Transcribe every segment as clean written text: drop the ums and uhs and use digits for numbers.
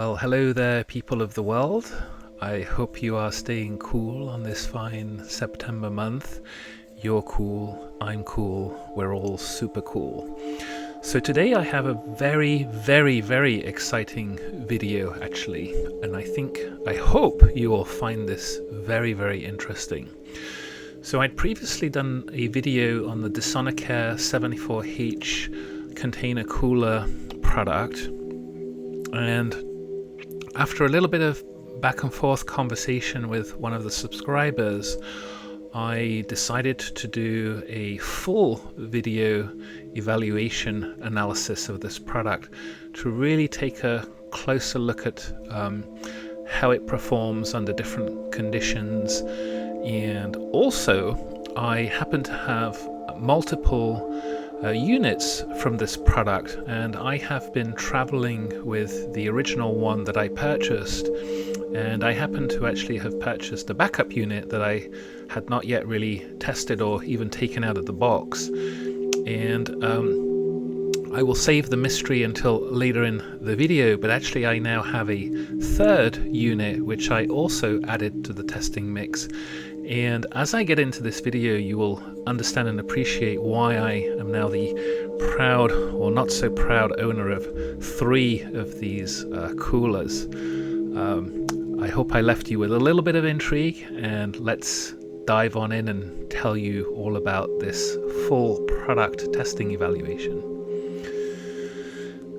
Well, hello there, people of the world. I hope you are staying cool on this fine September month. You're cool, I'm cool, we're all super cool. So today I have a very exciting video actually, and I hope you will find this very interesting. So I'd previously done a video on the DISONCARE 74H container cooler product, and after a little bit of back and forth conversation with one of the subscribers, I decided to do a full video evaluation analysis of this product to really take a closer look at how it performs under different conditions. And also, I happen to have multiple units from this product, and I have been traveling with the original one that I purchased, and I happen to actually have purchased a backup unit that I had not yet really tested or even taken out of the box. And I will save the mystery until later in the video, but actually I now have a third unit which I also added to the testing mix. And as I get into this video, you will understand and appreciate why I am now the proud or not so proud owner of 3 of these coolers. I hope I left you with a little bit of intrigue, and let's dive on in and tell you all about this full product testing evaluation.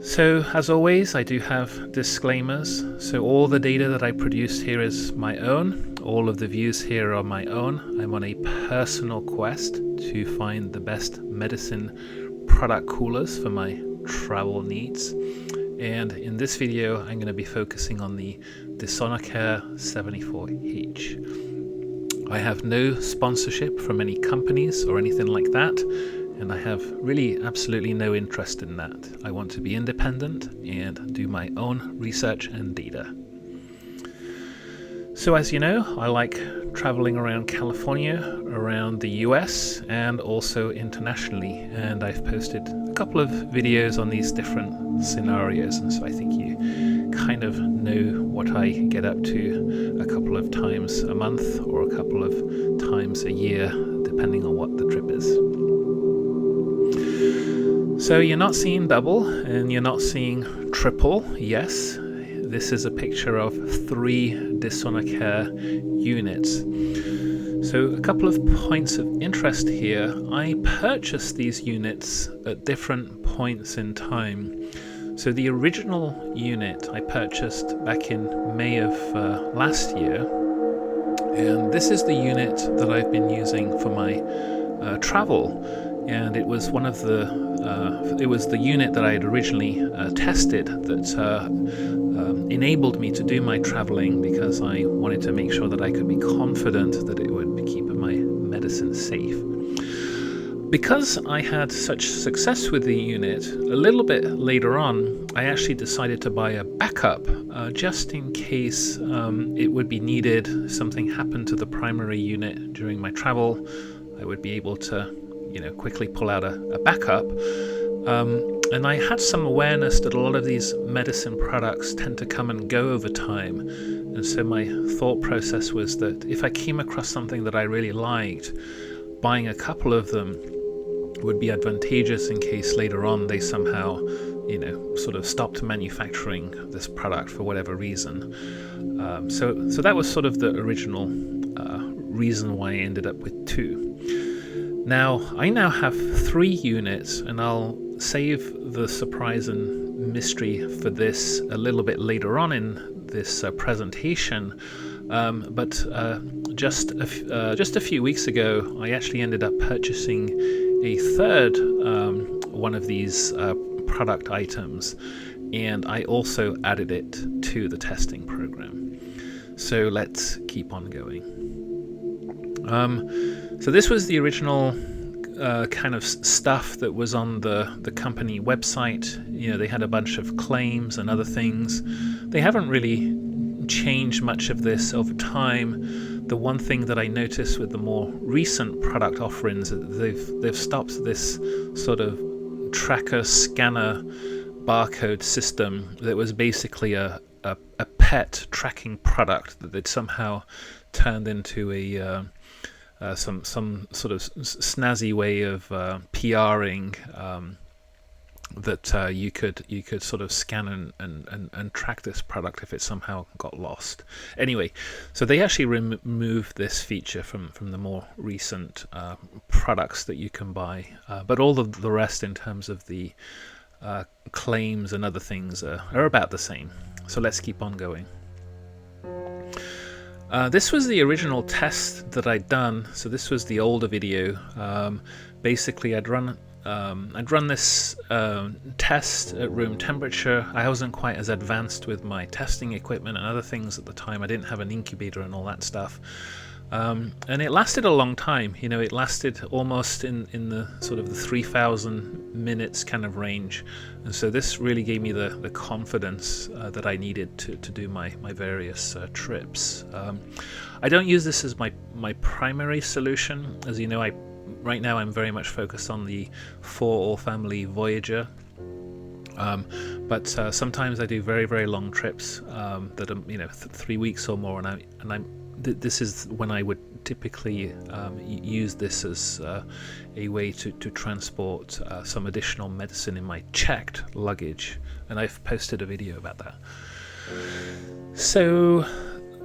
So as always, I do have disclaimers. So all the data that I produce here is my own. All of the views here are my own. I'm on a personal quest to find the best medicine product coolers for my travel needs. And in this video, I'm going to be focusing on the DISONCARE 74H. I have no sponsorship from any companies or anything like that, and I have really absolutely no interest in that. I want to be independent and do my own research and data. So as you know, I like traveling around California, around the US, and also internationally, and I've posted a couple of videos on these different scenarios, and so I think you kind of know what I get up to a couple of times a month or a couple of times a year, depending on what the trip is. So you're not seeing double and you're not seeing triple. Yes, this is a picture of 3 DISONCARE units. So a couple of points of interest here. I purchased these units at different points in time. So the original unit I purchased back in May of last year, and this is the unit that I've been using for my travel. And it was one of the it was the unit that I had originally tested that enabled me to do my traveling, because I wanted to make sure that I could be confident that it would keep my medicine safe. Because I had such success with the unit, a little bit later on, I actually decided to buy a backup just in case it would be needed. Something happened to the primary unit during my travel, I would be able to quickly pull out a backup. And I had some awareness that a lot of these medicine products tend to come and go over time. And so my thought process was that if I came across something that I really liked, buying a couple of them would be advantageous in case later on they somehow, sort of stopped manufacturing this product for whatever reason. So that was sort of the original reason why I ended up with 2. Now, I now have 3 units, and I'll save the surprise and mystery for this a little bit later on in this presentation. But just a few weeks ago, I actually ended up purchasing a third one of these product items, and I also added it to the testing program. So let's keep on going. So this was the original kind of stuff that was on the company website. They had a bunch of claims and other things. They haven't really changed much of this over time. The one thing that I noticed with the more recent product offerings is they've stopped this sort of tracker scanner barcode system that was basically a a pet tracking product that they'd somehow turned into some sort of snazzy way of PRing that you could sort of scan and track this product if it somehow got lost. Anyway, so they actually removed this feature from the more recent products that you can buy, but all of the rest in terms of the claims and other things are about the same. So let's keep on going. This was the original test that I'd done. So this was the older video. Basically, I'd run this test at room temperature. I wasn't quite as advanced with my testing equipment and other things at the time. I didn't have an incubator and all that stuff. And it lasted a long time. You know, it lasted almost in the sort of the 3,000 minutes kind of range. And so this really gave me the confidence that I needed to do my various trips. I don't use this as my primary solution. As you know, right now I'm very much focused on the 4 all family Voyager. But sometimes I do very, very long trips that are 3 weeks or more, and this is when I would typically use this as a way to transport some additional medicine in my checked luggage, and I've posted a video about that. So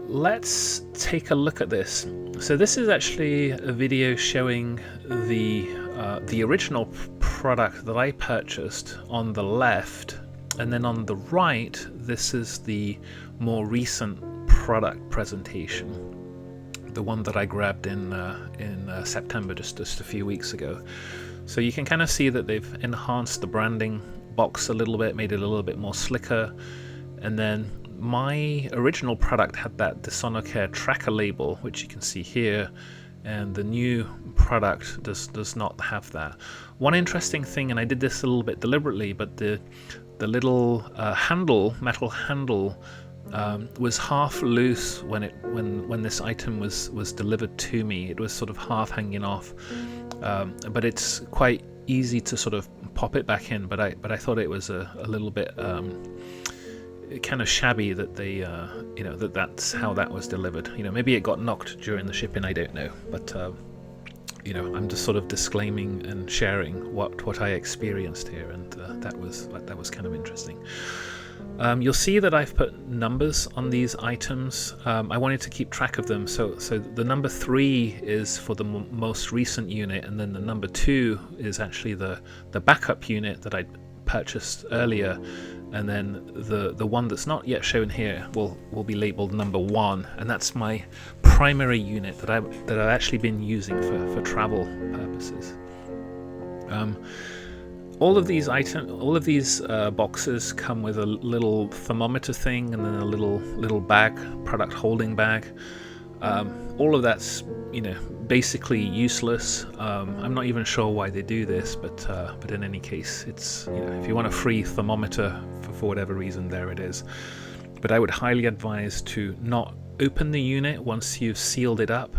let's take a look at this. So this is actually a video showing the original product that I purchased on the left, and then on the right this is the more recent product presentation, the one that I grabbed in September, just a few weeks ago. So you can kind of see that they've enhanced the branding box a little bit, made it a little bit more slicker, and then my original product had that DISONCARE tracker label, which you can see here, and the new product does not have that. One interesting thing, and I did this a little bit deliberately, but the little metal handle was half loose when this item was delivered to me. It was sort of half hanging off, but it's quite easy to sort of pop it back in. But I thought it was a little bit kind of shabby that they that's how that was delivered. Maybe it got knocked during the shipping, I don't know, but I'm just sort of disclaiming and sharing what I experienced here, and that was kind of interesting. You'll see that I've put numbers on these items. I wanted to keep track of them, so the number 3 is for the most recent unit, and then the number 2 is actually the backup unit that I purchased earlier, and then the one that's not yet shown here will be labeled number 1, and that's my primary unit that I've actually been using for travel purposes. All of these boxes come with a little thermometer thing, and then a little bag, product holding bag. All of that's basically useless. I'm not even sure why they do this, but in any case, it's if you want a free thermometer for whatever reason, there it is. But I would highly advise to not open the unit once you've sealed it up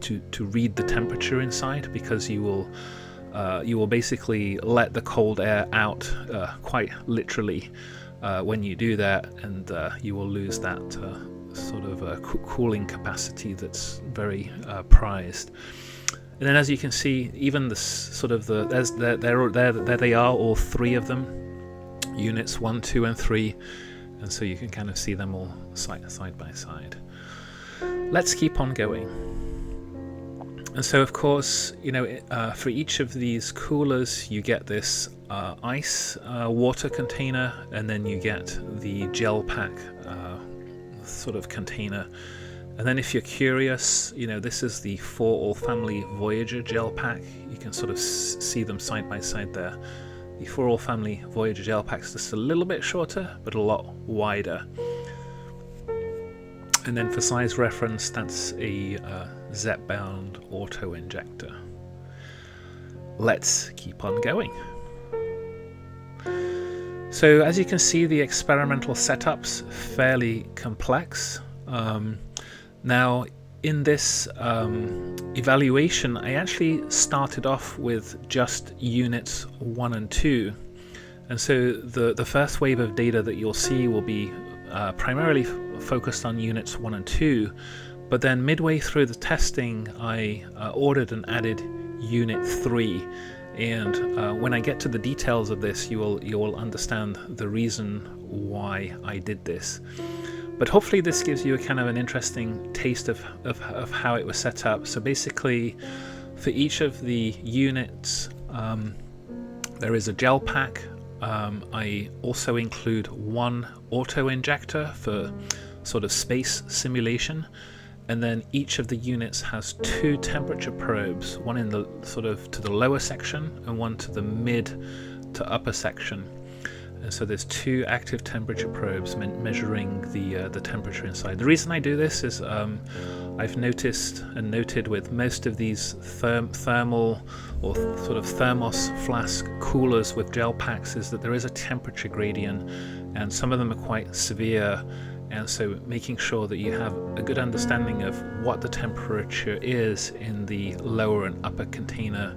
to read the temperature inside, because you will basically let the cold air out quite literally when you do that, and you will lose that sort of cooling capacity that's very prized. And then, as you can see, even there they are, all 3 of them, units 1, 2, and 3, and so you can kind of see them all side by side. Let's keep on going. And so, of course, for each of these coolers, you get this ice water container, and then you get the gel pack sort of container. And then, if you're curious, this is the 4 all family Voyager gel pack. You can sort of see them side by side there. The 4 all family Voyager gel pack's just a little bit shorter, but a lot wider. And then, for size reference, that's a zepbound auto injector. Let's keep on going. So, as you can see, the experimental setup's fairly complex. Now, in this evaluation, I actually started off with just units 1 and 2. And so the first wave of data that you'll see will be primarily focused on units 1 and 2, but then midway through the testing I ordered and added unit 3, and when I get to the details of this you will understand the reason why I did this. But hopefully this gives you a kind of an interesting taste of how it was set up. So basically for each of the units there is a gel pack. I also include one auto injector for sort of space simulation, and then each of the units has 2 temperature probes, one in the sort of to the lower section and one to the mid to upper section. And so there's 2 active temperature probes measuring the temperature inside. The reason I do this is I've noticed and noted with most of these thermal or sort of thermos flask coolers with gel packs is that there is a temperature gradient, and some of them are quite severe. And so making sure that you have a good understanding of what the temperature is in the lower and upper container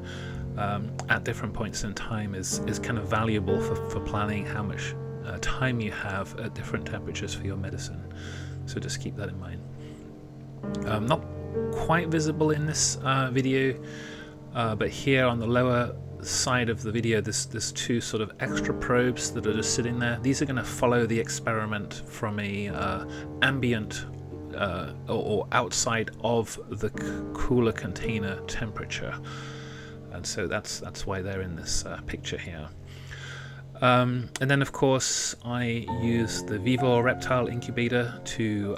at different points in time is kind of valuable for planning how much time you have at different temperatures for your medicine. So just keep that in mind. Not quite visible in this video, but here on the lower side of the video there's 2 sort of extra probes that are just sitting there. These are going to follow the experiment from a ambient or outside of the cooler container temperature, and so that's why they're in this picture here. And then of course I use the Vivo reptile incubator to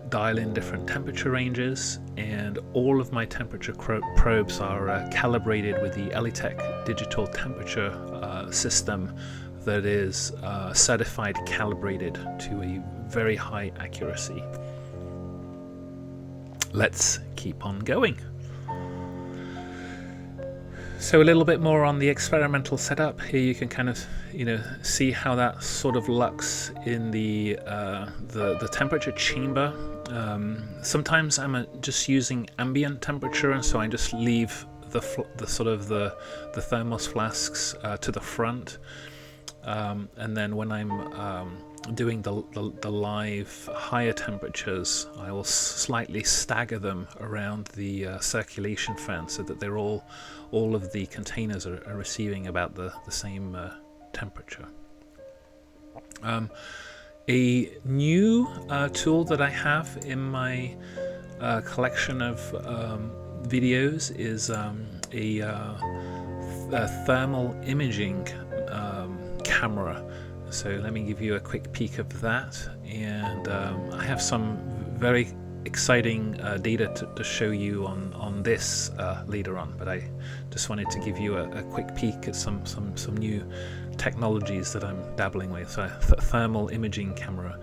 dial in different temperature ranges, and all of my temperature probes are calibrated with the Elitech digital temperature system that is certified calibrated to a very high accuracy. Let's keep on going. So a little bit more on the experimental setup. Here you can kind of, see how that sort of looks in the temperature chamber. Sometimes I'm just using ambient temperature, and so I just leave the thermos flasks to the front, and then when I'm doing the live higher temperatures, I will slightly stagger them around the circulation fan so that they're all of the containers are receiving about the same temperature. A new tool that I have in my collection of videos is a thermal imaging camera. So let me give you a quick peek of that, and I have some very exciting data to show you on this later on, but I just wanted to give you a quick peek at some new technologies that I'm dabbling with. So a thermal imaging camera.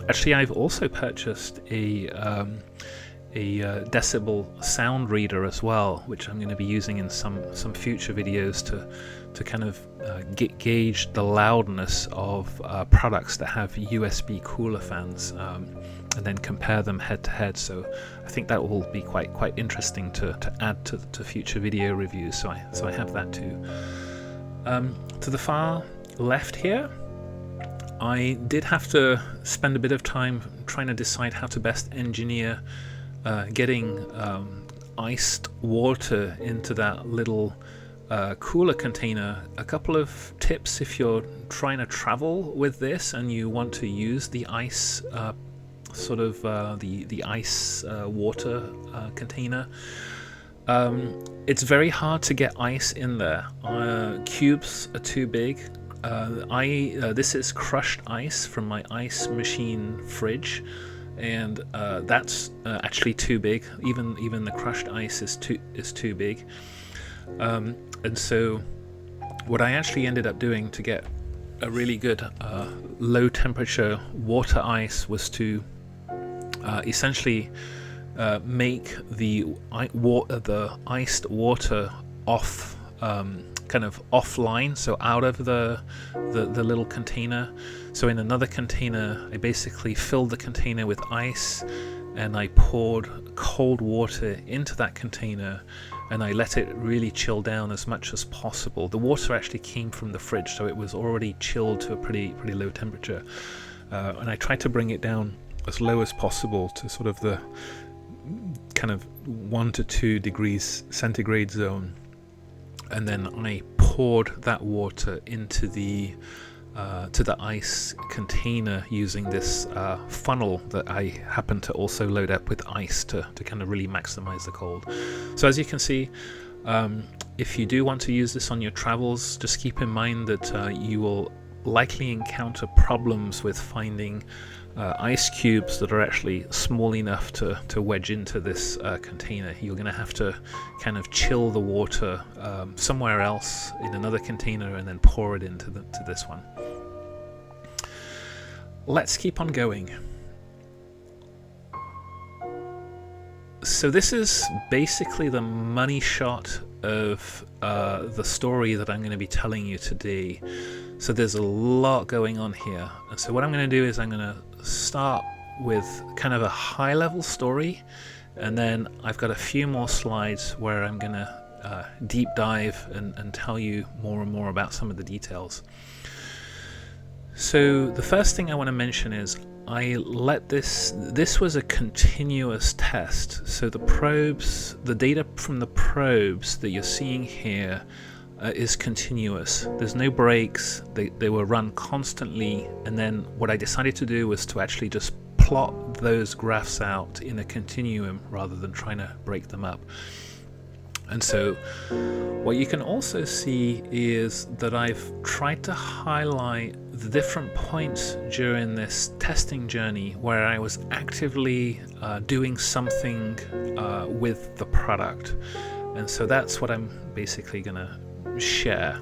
Actually, I've also purchased a decibel sound reader as well, which I'm going to be using in some future videos to kind of gauge the loudness of products that have USB cooler fans, and then compare them head to head. So I think that will be quite interesting to add to future video reviews. So I have that too. To the far left here, I did have to spend a bit of time trying to decide how to best engineer getting iced water into that little cooler container. A couple of tips if you're trying to travel with this and you want to use the ice the ice water container. It's very hard to get ice in there. Cubes are too big. This is crushed ice from my ice machine fridge, and that's actually too big. Even the crushed ice is too big. And so what I actually ended up doing to get a really good low temperature water ice was to essentially make the iced water off, kind of offline, so out of the little container. So in another container, I basically filled the container with ice, and I poured cold water into that container, and I let it really chill down as much as possible. The water actually came from the fridge, so it was already chilled to a pretty low temperature. and I tried to bring it down as low as possible to sort of the kind of 1 to 2 degrees centigrade zone, and then I poured that water into the ice container using this funnel that I happen to also load up with ice to kind of really maximize the cold. So as you can see, if you do want to use this on your travels, just keep in mind that you will likely encounter problems with finding ice cubes that are actually small enough to wedge into this container. You're going to have to kind of chill the water somewhere else in another container and then pour it into to this one. Let's keep on going. So this is basically the money shot of the story that I'm going to be telling you today. So there's a lot going on here. And so what I'm going to do is I'm going to start with kind of a high level story, and then I've got a few more slides where I'm going to deep dive and tell you more and more about some of the details. So the first thing I want to mention is I let this was a continuous test. So the probes, the data from the probes that you're seeing here is continuous. There's no breaks. They were run constantly, and then what I decided to do was to actually just plot those graphs out in a continuum rather than trying to break them up. And so what you can also see is that I've tried to highlight the different points during this testing journey where I was actively doing something with the product. And so that's what I'm basically going to share.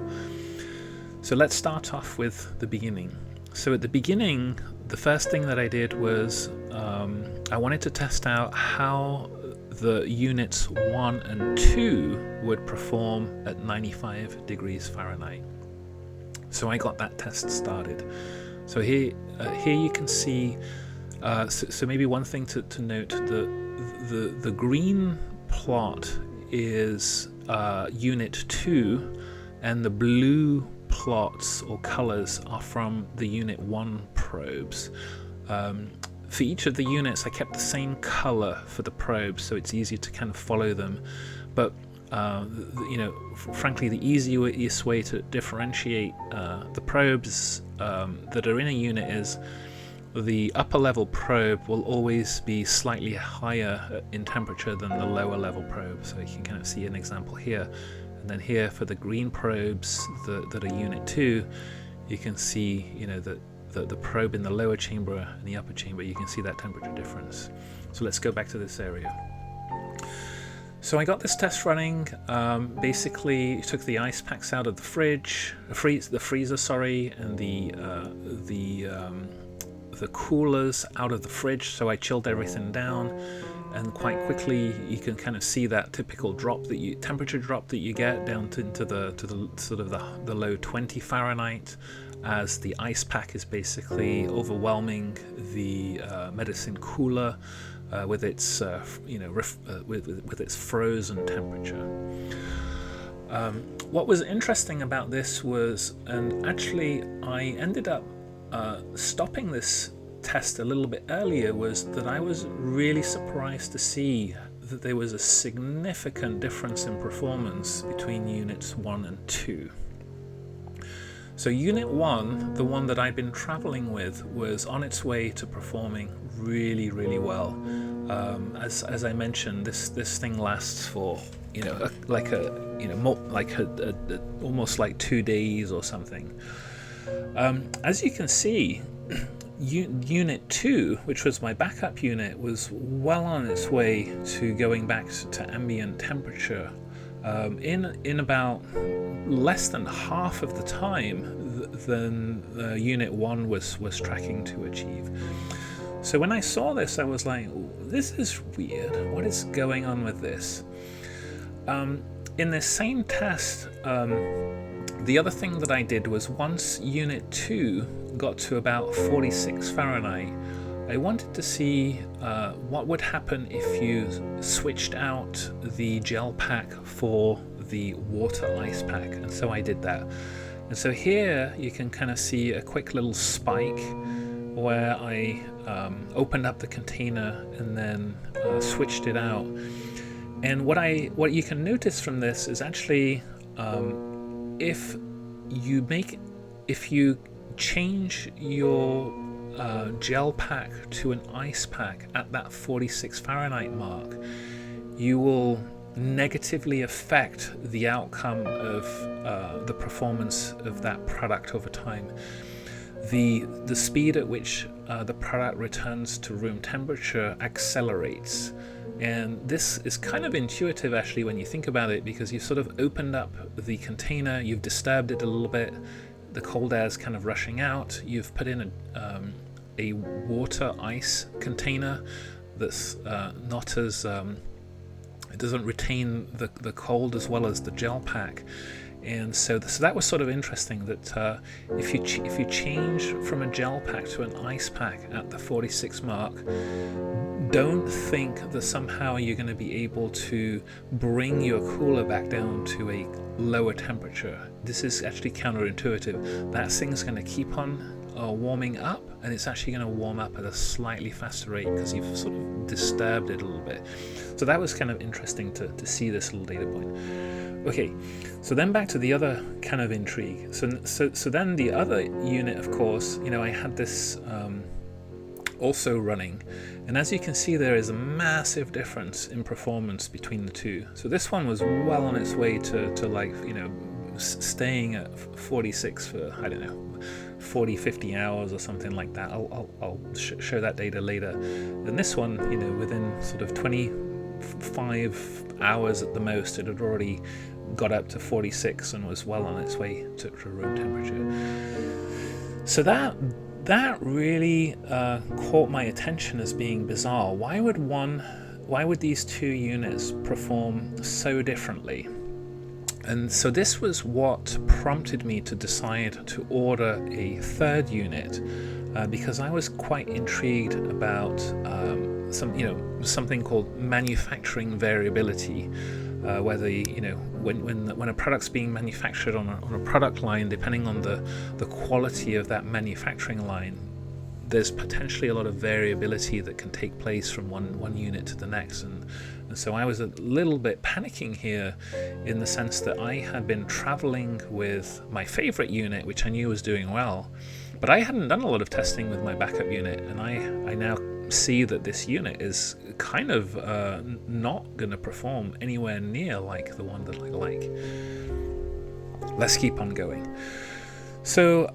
So let's start off with the beginning. So at the beginning, the first thing that I did was I wanted to test out how the units 1 and 2 would perform at 95 degrees Fahrenheit. So I got that test started. So here you can see, so maybe one thing to note, the green plot is unit 2, and the blue plots or colors are from the unit 1 probes. For each of the units I kept the same color for the probes, so it's easier to kind of follow them, but frankly the easiest way to differentiate the probes that are in a unit is the upper level probe will always be slightly higher in temperature than the lower level probe. So you can kind of see an example here, and then here for the green probes that are unit 2, you can see that the probe in the lower chamber and the upper chamber, you can see that temperature difference. So let's go back to this area. So I got this test running. Basically took the ice packs out of the freezer, and the coolers out of the fridge. So I chilled everything down, and quite quickly you can kind of see that typical temperature drop that you get down into the sort of the low 20 Fahrenheit, as the ice pack is basically overwhelming the medicine cooler with its with its frozen temperature. What was interesting about this was, and actually I ended up stopping this test a little bit earlier, was that I was really surprised to see that there was a significant difference in performance between units 1 and 2. So unit 1, the one that I'd been traveling with, was on its way to performing really, really well. As I mentioned, this thing lasts for almost like 2 days or something. As you can see, unit 2, which was my backup unit, was well on its way to going back to ambient temperature in about less than half of the time than unit 1 was tracking to achieve. So when I saw this, I was like, this is weird. What is going on with this? In this same test, the other thing that I did was, once unit 2 got to about 46 Fahrenheit, I wanted to see what would happen if you switched out the gel pack for the water ice pack, and so I did that. And so here you can kind of see a quick little spike where I opened up the container and then switched it out. And what you can notice from this is actually if you change your gel pack to an ice pack at that 46 Fahrenheit mark, you will negatively affect the outcome of the performance of that product over time. The speed at which the product returns to room temperature accelerates, and this is kind of intuitive actually when you think about it, because you've sort of opened up the container, you've disturbed it a little bit, the cold air is kind of rushing out, you've put in a water ice container that's not as it doesn't retain the cold as well as the gel pack. And so that was sort of interesting, that if you change from a gel pack to an ice pack at the 46 mark, don't think that somehow you're going to be able to bring your cooler back down to a lower temperature. This is actually counterintuitive. That thing's going to keep on warming up, and it's actually going to warm up at a slightly faster rate because you've sort of disturbed it a little bit. So that was kind of interesting to see this little data point. Okay, so then back to the other kind of intrigue. So then the other unit, of course, I had this also running, and as you can see, there is a massive difference in performance between the two. So this one was well on its way to like, staying at 46 for, I don't know, 40-50 hours or something like that. I'll show that data later. And this one, within sort of 25 hours at the most, it had already got up to 46 and was well on its way to room temperature. So that really caught my attention as being bizarre. Why would these two units perform so differently? And so this was what prompted me to decide to order a third unit, because I was quite intrigued about something called manufacturing variability, whether when a product's being manufactured on a product line, depending on the quality of that manufacturing line, there's potentially a lot of variability that can take place from one unit to the next. And so I was a little bit panicking here, in the sense that I had been traveling with my favorite unit, which I knew was doing well, but I hadn't done a lot of testing with my backup unit, and I now see that this unit is kind of not going to perform anywhere near like the one that I like. Let's keep on going. So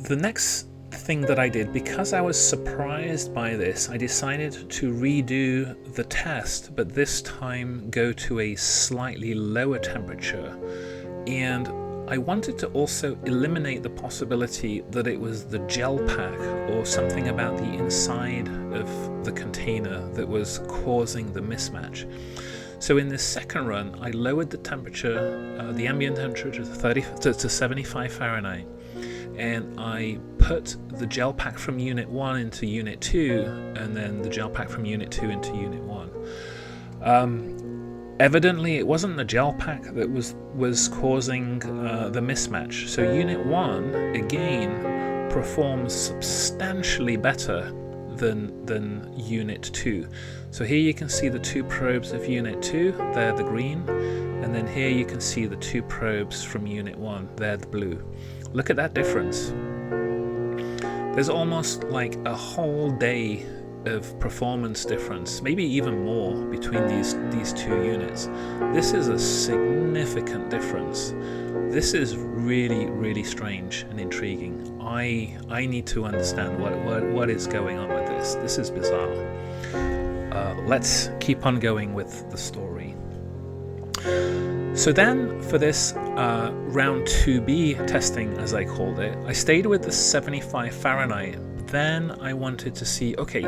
the next thing that I did, because I was surprised by this, I decided to redo the test, but this time go to a slightly lower temperature, and I wanted to also eliminate the possibility that it was the gel pack or something about the inside of the container that was causing the mismatch. So in this second run, I lowered the temperature, the ambient temperature to 75 Fahrenheit, and I put the gel pack from Unit 1 into Unit 2, and then the gel pack from Unit 2 into Unit 1. Evidently, it wasn't the gel pack that was causing the mismatch. So Unit 1, again, performs substantially better than Unit 2. So here you can see the two probes of Unit 2, they're the green, and then here you can see the two probes from Unit 1, they're the blue. Look at that difference. There's almost like a whole day of performance difference, maybe even more, between these two units. This is a significant difference. This is really, really strange and intriguing. I need to understand what is going on with this. This is bizarre. Let's keep on going with the story. So then, for this round 2B testing, as I called it, I stayed with the 75 Fahrenheit. Then I wanted to see, okay,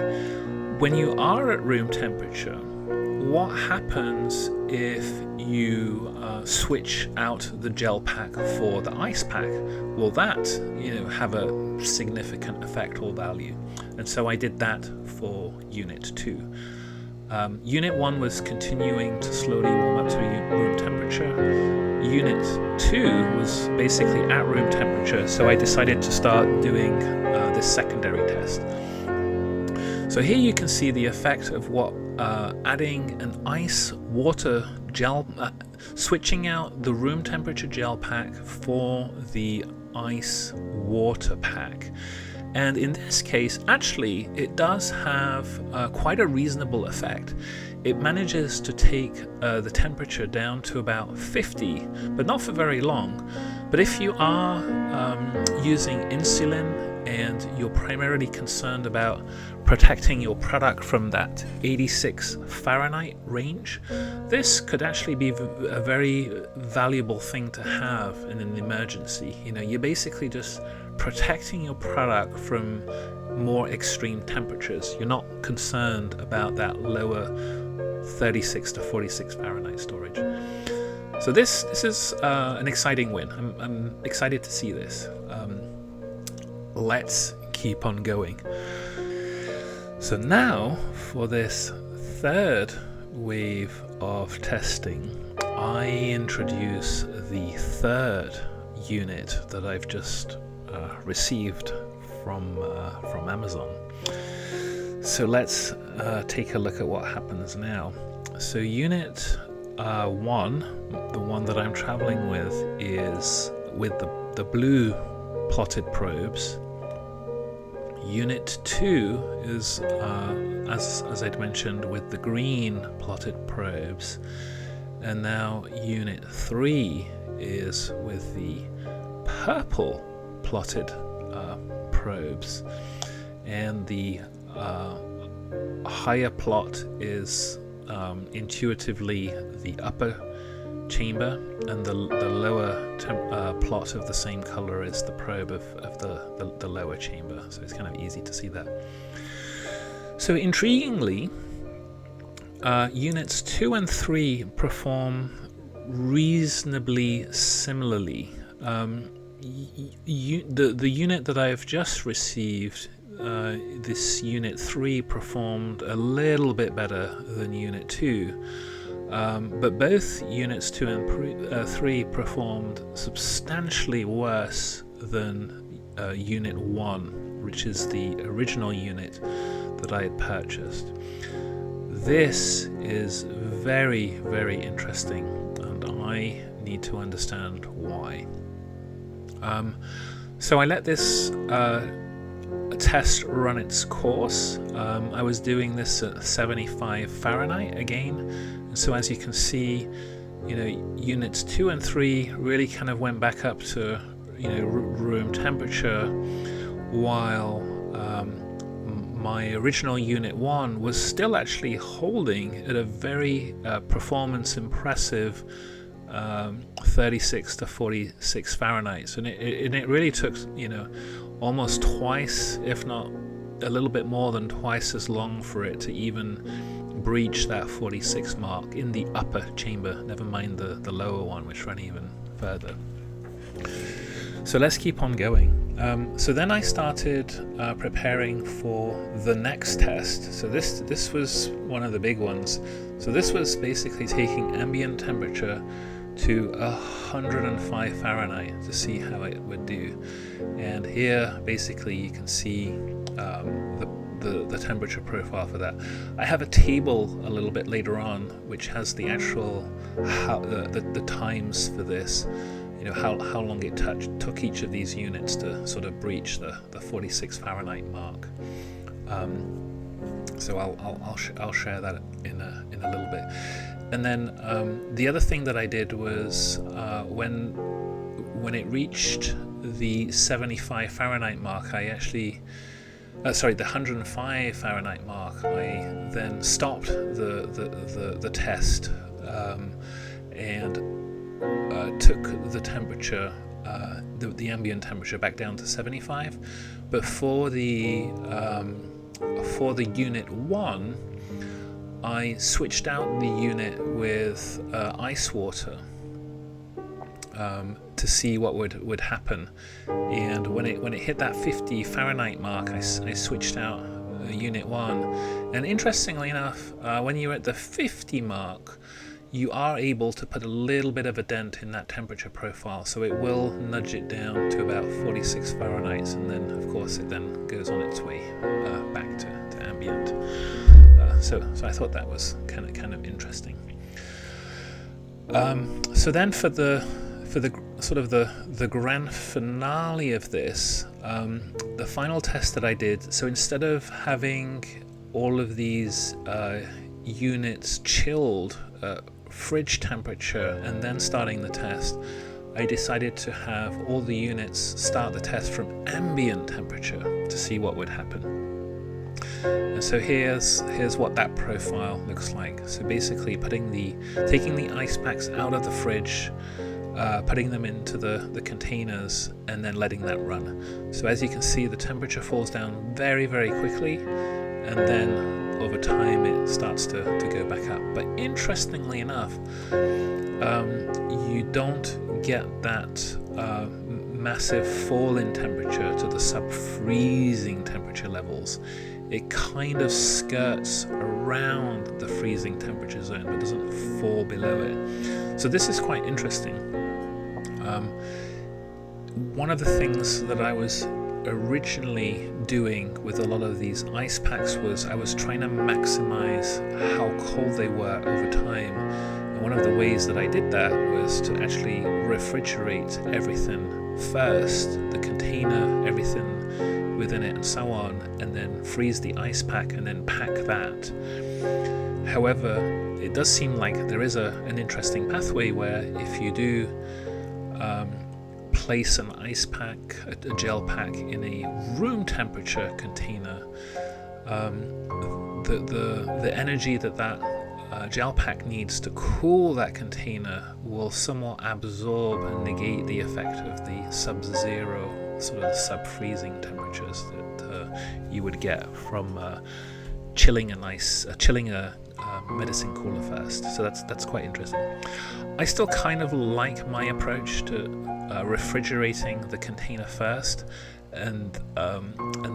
when you are at room temperature, what happens if you switch out the gel pack for the ice pack? Will that, have a significant effect or value? And so I did that for Unit 2. Unit 1 was continuing to slowly warm up to room temperature. Unit 2 was basically at room temperature, so I decided to start doing this secondary test. So here you can see the effect of what adding an ice water gel, switching out the room temperature gel pack for the ice water pack. And in this case, actually, it does have quite a reasonable effect. It manages to take the temperature down to about 50, but not for very long. But if you are using insulin and you're primarily concerned about protecting your product from that 86 Fahrenheit range, this could actually be a very valuable thing to have in an emergency. You know, you're basically just protecting your product from more extreme temperatures. You're not concerned about that lower 36 to 46 Fahrenheit storage. So this is an exciting win. I'm excited to see this. Let's keep on going. So now for this third wave of testing, I introduce the third unit that I've just received from Amazon. So let's take a look at what happens now. So unit 1, the one that I'm traveling with, is with the blue plotted probes. Unit 2 is, as I'd mentioned, with the green plotted probes. And now Unit 3 is with the purple plotted probes. And the higher plot is intuitively the upper chamber, and the lower plot of the same color is the probe of the lower chamber, so it's kind of easy to see that. So intriguingly, units 2 and 3 perform reasonably similarly. The unit that I've just received, this unit 3, performed a little bit better than unit 2. But both units 2 and 3 performed substantially worse than unit 1, which is the original unit that I had purchased. This is very, very interesting, and I need to understand why. So I let this test run its course. I was doing this at 75 Fahrenheit again. So as you can see, you know, units 2 and 3 really kind of went back up to, you know, room temperature, while my original unit 1 was still actually holding at a very performance impressive 36 to 46 Fahrenheit. And it really took, you know, almost twice, if not a little bit more than twice as long for it to even breach that 46 mark in the upper chamber, never mind the lower one, which ran even further. So let's keep on going. So then I started preparing for the next test. So this was one of the big ones. So this was basically taking ambient temperature to 105 Fahrenheit to see how it would do. And here basically you can see the temperature profile for that. I have a table a little bit later on which has the actual the times for this, you know, how long it took each of these units to sort of breach the 46 Fahrenheit mark. So I'll share that in a little bit. And then the other thing that I did was when it reached the 75 Fahrenheit mark, I actually the 105 Fahrenheit mark, I then stopped the test and took the temperature, the ambient temperature, back down to 75. But for the unit 1, I switched out the unit with ice water to see what would happen. And when it hit that 50 Fahrenheit mark, I switched out unit 1. And interestingly enough, when you're at the 50 mark, you are able to put a little bit of a dent in that temperature profile, so it will nudge it down to about 46 Fahrenheit, and then of course it then goes on its way back to ambient. So I thought that was kind of interesting. So then for the sort of the grand finale of this, the final test that I did, so instead of having all of these units chilled fridge temperature and then starting the test, I decided to have all the units start the test from ambient temperature to see what would happen. And so here's what that profile looks like. So basically taking the ice packs out of the fridge, putting them into the containers, and then letting that run. So as you can see, the temperature falls down very, very quickly, and then over time it starts to go back up. But interestingly enough, you don't get that massive fall in temperature to the sub-freezing temperature levels. It kind of skirts around the freezing temperature zone but doesn't fall below it. So this is quite interesting. One of the things that I was originally doing with a lot of these ice packs was I was trying to maximize how cold they were over time. And one of the ways that I did that was to actually refrigerate everything first, the container, everything within it and so on, and then freeze the ice pack and then pack that. However, it does seem like there is an interesting pathway where if you do place an ice pack, a gel pack, in a room temperature container, the energy that gel pack needs to cool that container will somewhat absorb and negate the effect of the sub-zero, sort of sub-freezing temperatures that you would get from chilling a medicine cooler first. So that's quite interesting. I still kind of like my approach to refrigerating the container first, and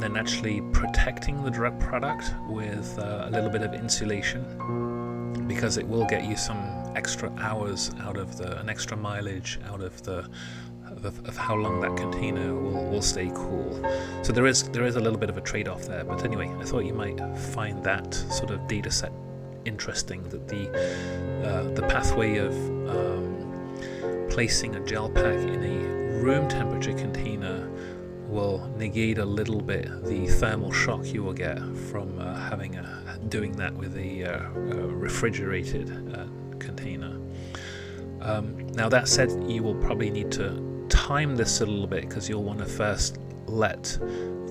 then actually protecting the drug product with a little bit of insulation, because it will get you some extra hours out of an extra mileage out of how long that container will stay cool. So there is a little bit of a trade-off there. But anyway, I thought you might find that sort of data set interesting, that the pathway of placing a gel pack in a room temperature container will negate a little bit the thermal shock you will get from doing that with a refrigerated container. Now that said, you will probably need to time this a little bit, because you'll want to first let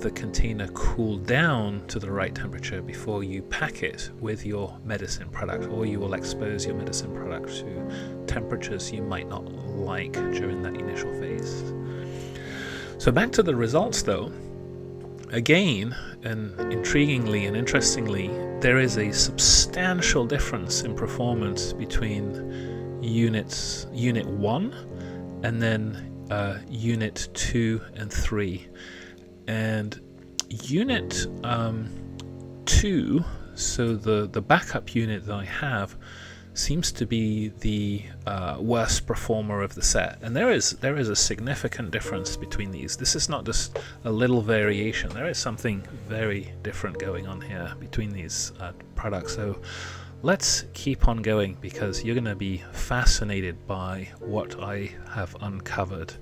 the container cool down to the right temperature before you pack it with your medicine product, or you will expose your medicine product to temperatures you might not like during that initial phase. So back to the results though. Again, and intriguingly and interestingly, there is a substantial difference in performance between Unit 1 and then Unit 2 and 3. And Unit 2, so the backup unit that I have, seems to be the worst performer of the set, and there is a significant difference between these. This is not just a little variation. There is something very different going on here between these products. So let's keep on going, because you're going to be fascinated by what I have uncovered.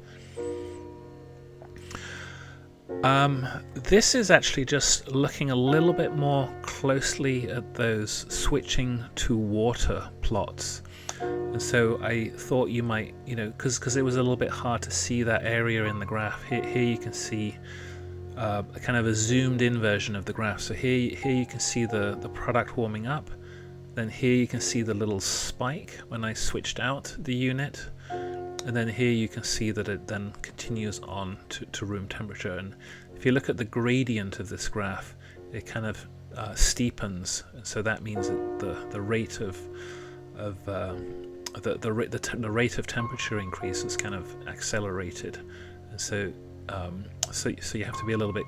This is actually just looking a little bit more closely at those switching to water plots. And so I thought you might, because it was a little bit hard to see that area in the graph. Here you can see a kind of a zoomed in version of the graph. So here you can see the product warming up. Then here you can see the little spike when I switched out the unit. And then here you can see that it then continues on to room temperature. And if you look at the gradient of this graph, it kind of steepens. And so that means that the rate of the rate of temperature increase is kind of accelerated. And so So you have to be a little bit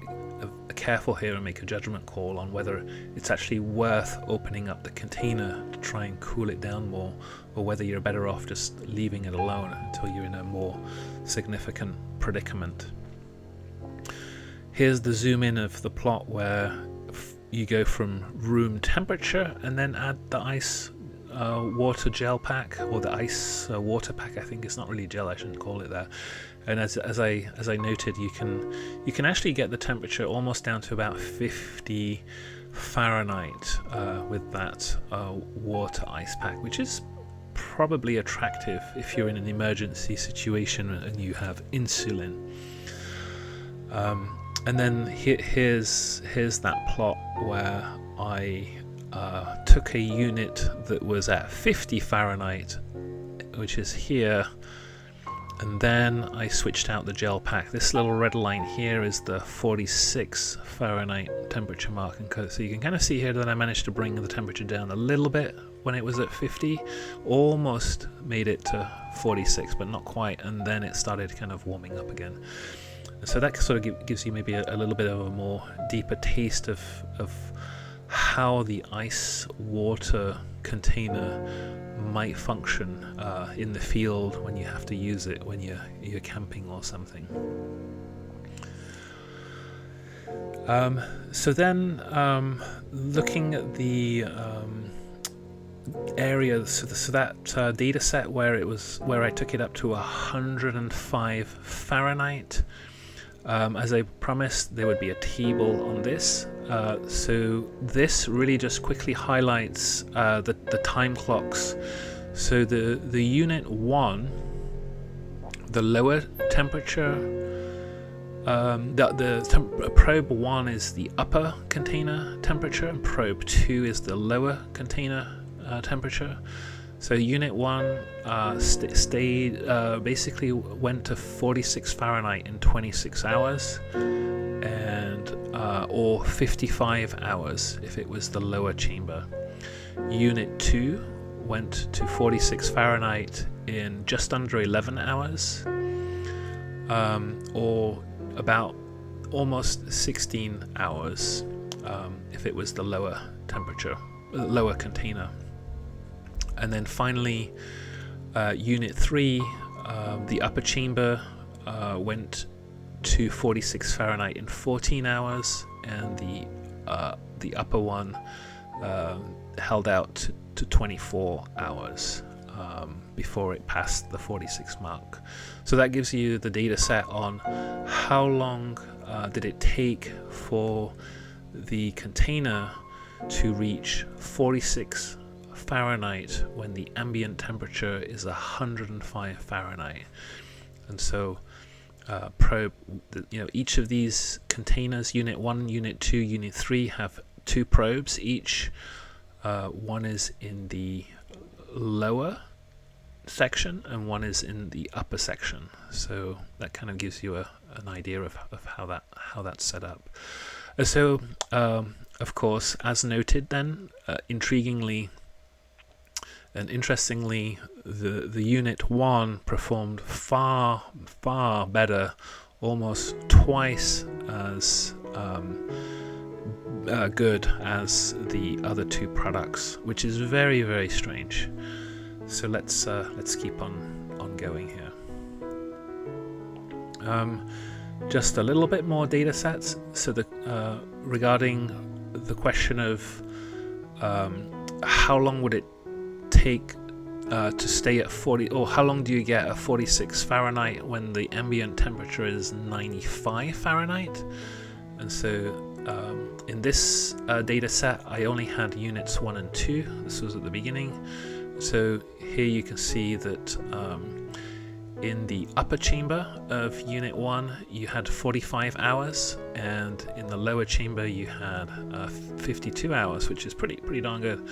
careful here and make a judgment call on whether it's actually worth opening up the container to try and cool it down more, or whether you're better off just leaving it alone until you're in a more significant predicament. Here's the zoom in of the plot where you go from room temperature and then add the ice water gel pack, or the ice water pack. I think it's not really gel, I shouldn't call it that. And as I noted, you can actually get the temperature almost down to about 50 Fahrenheit with that water ice pack, which is probably attractive if you're in an emergency situation and you have insulin. And then here's that plot where I took a unit that was at 50 Fahrenheit, which is here, and then I switched out the gel pack. This little red line here is the 46 Fahrenheit temperature mark, and so you can kind of see here that I managed to bring the temperature down a little bit when it was at 50, almost made it to 46, but not quite, and then it started kind of warming up again. So that sort of gives you maybe a little bit of a more deeper taste of how the ice water container might function in the field when you have to use it when you're camping or something. So then looking at the area, so that data set where I took it up to 105 Fahrenheit. As I promised, there would be a table on this. So this really just quickly highlights the time clocks. So the unit 1, the lower temperature, probe 1 is the upper container temperature, and probe 2 is the lower container temperature. So unit 1 stayed, basically went to 46 Fahrenheit in 26 hours, and or 55 hours if it was the lower chamber. Unit 2 went to 46 Fahrenheit in just under 11 hours, or about almost 16 hours if it was the lower temperature, lower container. And then finally, Unit 3, the upper chamber, went to 46 Fahrenheit in 14 hours, and the upper one held out to 24 hours before it passed the 46 mark. So that gives you the data set on how long did it take for the container to reach 46 Fahrenheit when the ambient temperature is 105 Fahrenheit. And so each of these containers, Unit 1, Unit 2, Unit 3, have 2 probes each. One is in the lower section and one is in the upper section. So that kind of gives you an idea of how that's set up. So of course, as noted then, intriguingly and interestingly, the Unit 1 performed far better, almost twice as good as the other 2 products, which is very, very strange. So let's keep on going here. Just a little bit more data sets. So regarding the question of how long would it take to stay at 40, or how long do you get at 46 Fahrenheit when the ambient temperature is 95 Fahrenheit? And so in this data set, I only had units 1 and 2. This was at the beginning. So here you can see that in the upper chamber of Unit 1, you had 45 hours, and in the lower chamber, you had 52 hours, which is pretty darn good.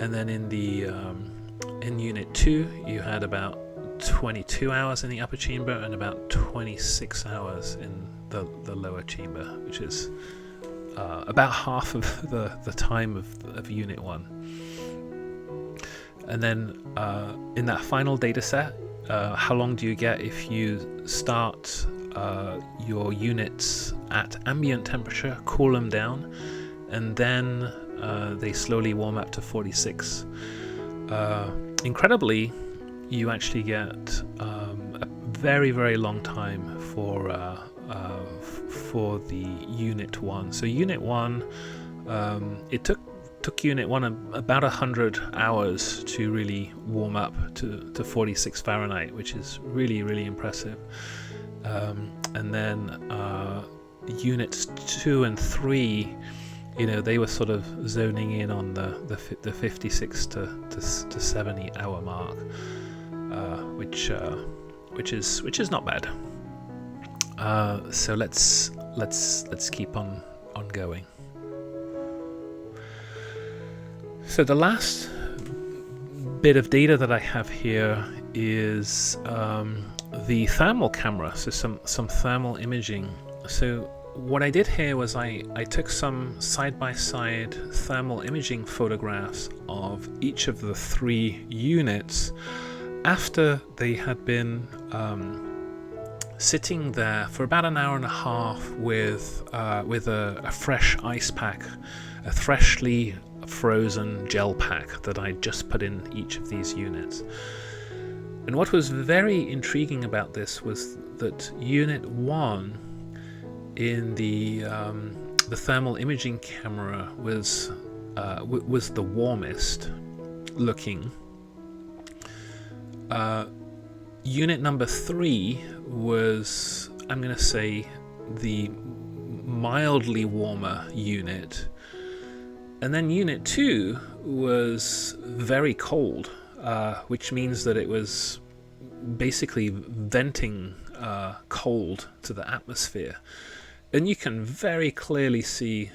And then in Unit 2, you had about 22 hours in the upper chamber and about 26 hours in the lower chamber, which is about half of the time of Unit 1. And then in that final data set, how long do you get if you start your units at ambient temperature, cool them down, and then they slowly warm up to 46. Incredibly, you actually get a very, very long time for the Unit 1. So Unit 1, it took Unit 1 about 100 hours to really warm up to 46 Fahrenheit, which is really, really impressive. And then Units 2 and 3, they were sort of zoning in on the 56 to 70 hour mark, which is not bad. So let's keep on going. So the last bit of data that I have here is the thermal camera, so some thermal imaging. So what I did here was I took some side-by-side thermal imaging photographs of each of the 3 units after they had been sitting there for about an hour and a half with a fresh ice pack, a freshly frozen gel pack that I just put in each of these units. And what was very intriguing about this was that Unit 1 in the thermal imaging camera was the warmest looking. Unit number 3 was, I'm going to say, the mildly warmer unit. And then Unit 2 was very cold, which means that it was basically venting cold to the atmosphere. And you can very clearly see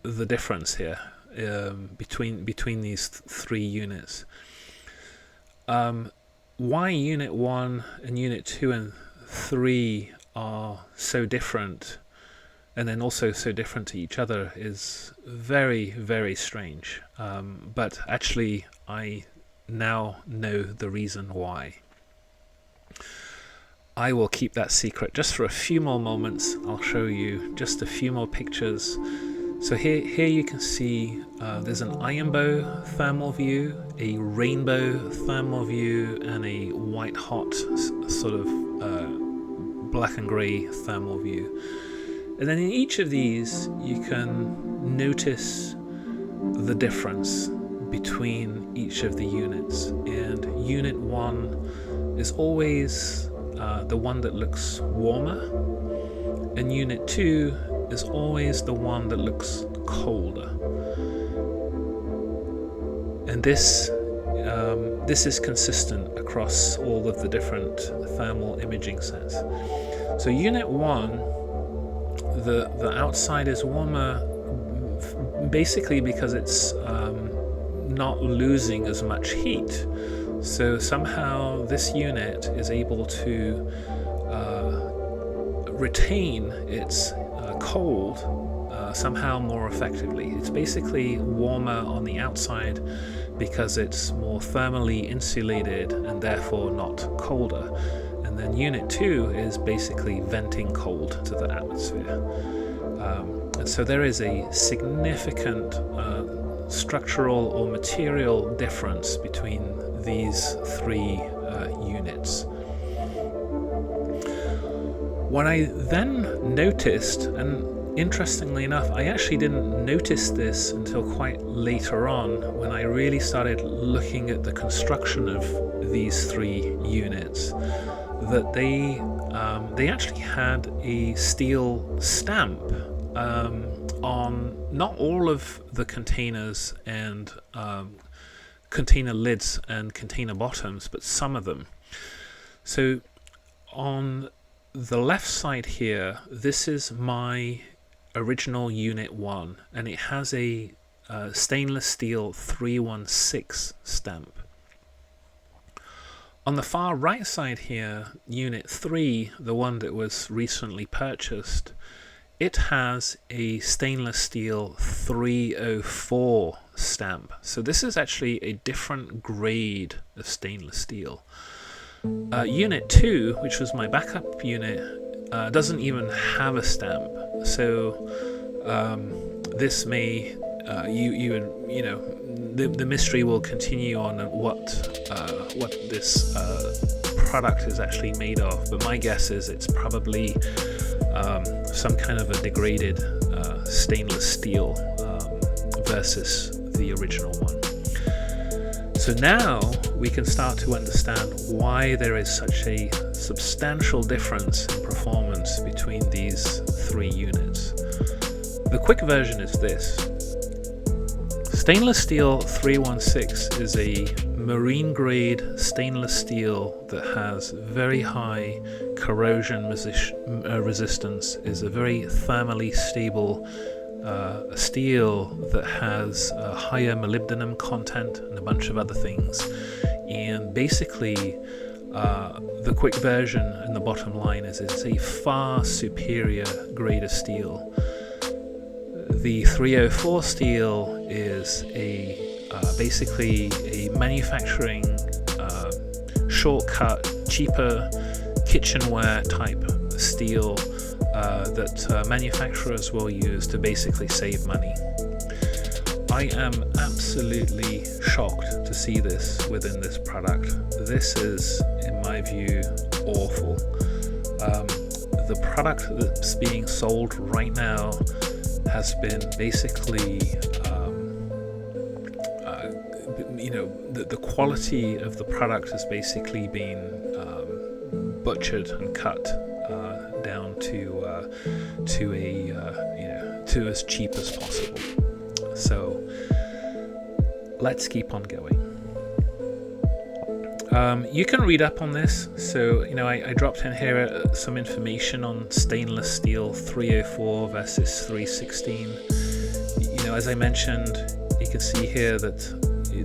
the difference here between these 3 units. Why Unit 1 and Unit 2 and 3 are so different, and then also so different to each other, is very, very strange. But actually, I now know the reason why. I will keep that secret just for a few more moments. I'll show you just a few more pictures. So here you can see there's an iron bow thermal view, a rainbow thermal view, and a white hot sort of black and grey thermal view. And then in each of these you can notice the difference between each of the units. And Unit 1 is always the one that looks warmer, and Unit 2 is always the one that looks colder. And this is consistent across all of the different thermal imaging sets. So Unit 1, the outside is warmer basically because it's not losing as much heat. So somehow this unit is able to retain its cold somehow more effectively. It's basically warmer on the outside because it's more thermally insulated and therefore not colder. And then Unit 2 is basically venting cold to the atmosphere. And so there is a significant structural or material difference between these 3 units. What I then noticed, and interestingly enough, I actually didn't notice this until quite later on when I really started looking at the construction of these 3 units, that they actually had a steel stamp on not all of the containers and container lids and container bottoms, but some of them. So on the left side here, this is my original Unit 1, and it has a stainless steel 316 stamp. On the far right side here, Unit 3, the one that was recently purchased, it has a stainless steel 304 stamp. So this is actually a different grade of stainless steel. Unit 2, which was my backup unit, doesn't even have a stamp. So this may the mystery will continue on what this product is actually made of. But my guess is it's probably some kind of a degraded stainless steel versus the original one. So now we can start to understand why there is such a substantial difference in performance between these three units. The quick version is this. Stainless steel 316 is a marine grade stainless steel that has very high corrosion resistance, is a very thermally stable steel that has a higher molybdenum content and a bunch of other things. And basically the quick version and the bottom line is it's a far superior grade of steel. The 304 steel is basically a manufacturing shortcut, cheaper kitchenware type steel that manufacturers will use to basically save money. I am absolutely shocked to see this within this product. This is, in my view, awful. The product that's being sold right now has been basically, the quality of the product has basically been butchered and cut down to as cheap as possible. So let's keep on going. You can read up on this. So I dropped in here some information on stainless steel 304 versus 316. As I mentioned, you can see here that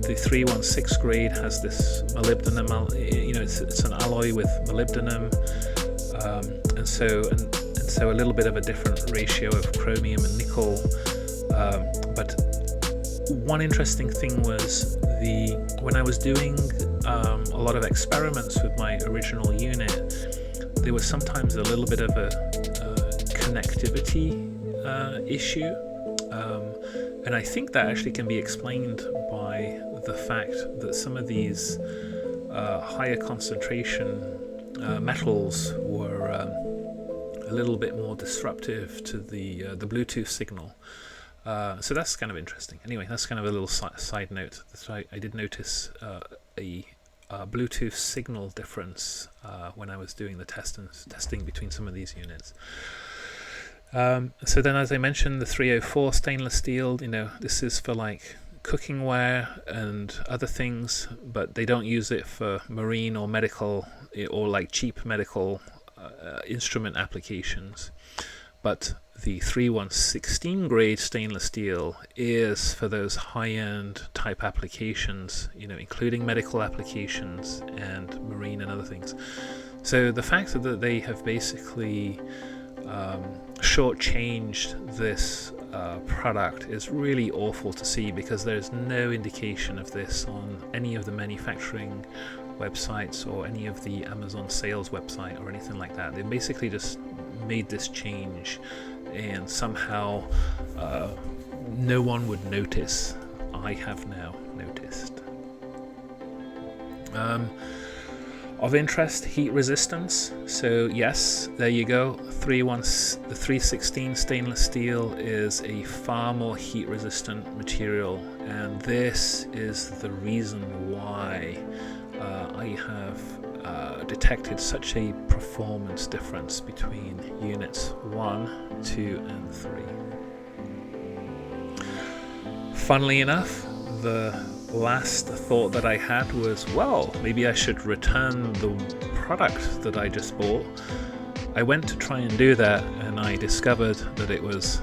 the 316 grade has this molybdenum. It's an alloy with molybdenum, and so a little bit of a different ratio of chromium and nickel. But one interesting thing was when I was doing a lot of experiments with my original unit, there was sometimes a little bit of a connectivity issue, and I think that actually can be explained by the fact that some of these higher concentration metals were a little bit more disruptive to the Bluetooth signal. So that's kind of interesting. Anyway, that's kind of a little side note. So I did notice a Bluetooth signal difference when I was doing the testing between some of these units. So then, as I mentioned, the 304 stainless steel, this is for like cookingware and other things, but they don't use it for marine or medical or like cheap medical instrument applications. But the 3116 grade stainless steel is for those high-end type applications, including medical applications and marine and other things. So the fact that they have basically shortchanged this product is really awful to see, because there's no indication of this on any of the manufacturing websites or any of the Amazon sales website or anything like that. They basically just made this change, and somehow no one would notice. I have now noticed. Of interest, heat resistance. So yes, there you go. The 316 stainless steel is a far more heat resistant material, and this is the reason why I have detected such a performance difference between units 1, 2 and 3. Funnily enough, the last thought that I had was, well, maybe I should return the product that I just bought. I went to try and do that, and I discovered that it was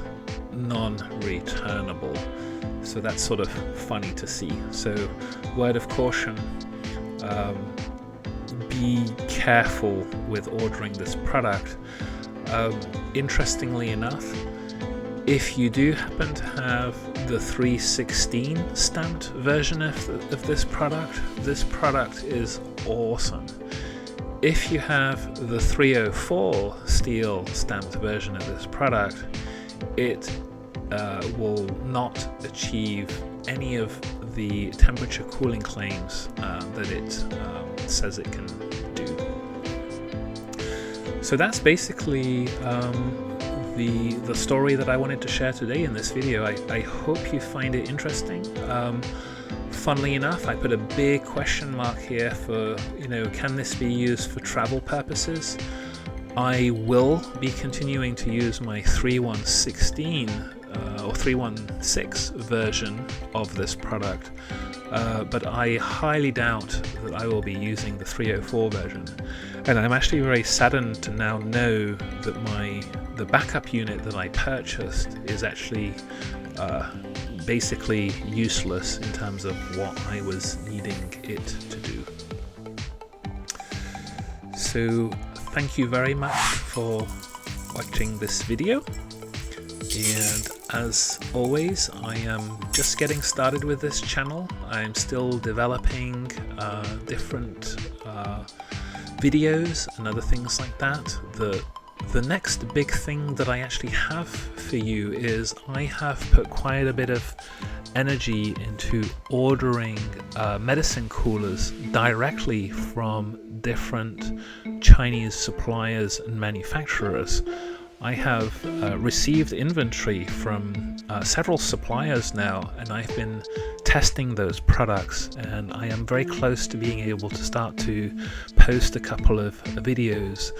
non-returnable. So that's sort of funny to see. So word of caution, be careful with ordering this product. Interestingly enough, if you do happen to have the 316 stamped version of this product is awesome. If you have the 304 steel stamped version of this product, it will not achieve any of the temperature cooling claims that it says it can do. So that's basically the story that I wanted to share today in this video. I hope you find it interesting. Funnily enough, I put a big question mark here for, can this be used for travel purposes? I will be continuing to use my 3116 or 316 version of this product, but I highly doubt that I will be using the 304 version. And I'm actually very saddened to now know that the backup unit that I purchased is actually basically useless in terms of what I was needing it to do. So thank you very much for watching this video, and as always, I am just getting started with this channel. I'm still developing different videos and other things like that. The next big thing that I actually have for you is I have put quite a bit of energy into ordering medicine coolers directly from different Chinese suppliers and manufacturers. I have received inventory from several suppliers now, and I've been testing those products, and I am very close to being able to start to post a couple of videos.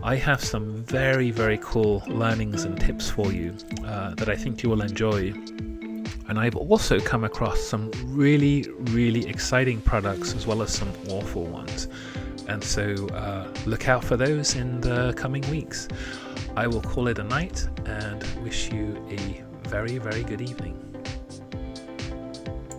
I have some very, very cool learnings and tips for you that I think you will enjoy. And I've also come across some really, really exciting products as well as some awful ones. And so look out for those in the coming weeks. I will call it a night and wish you a very, very good evening.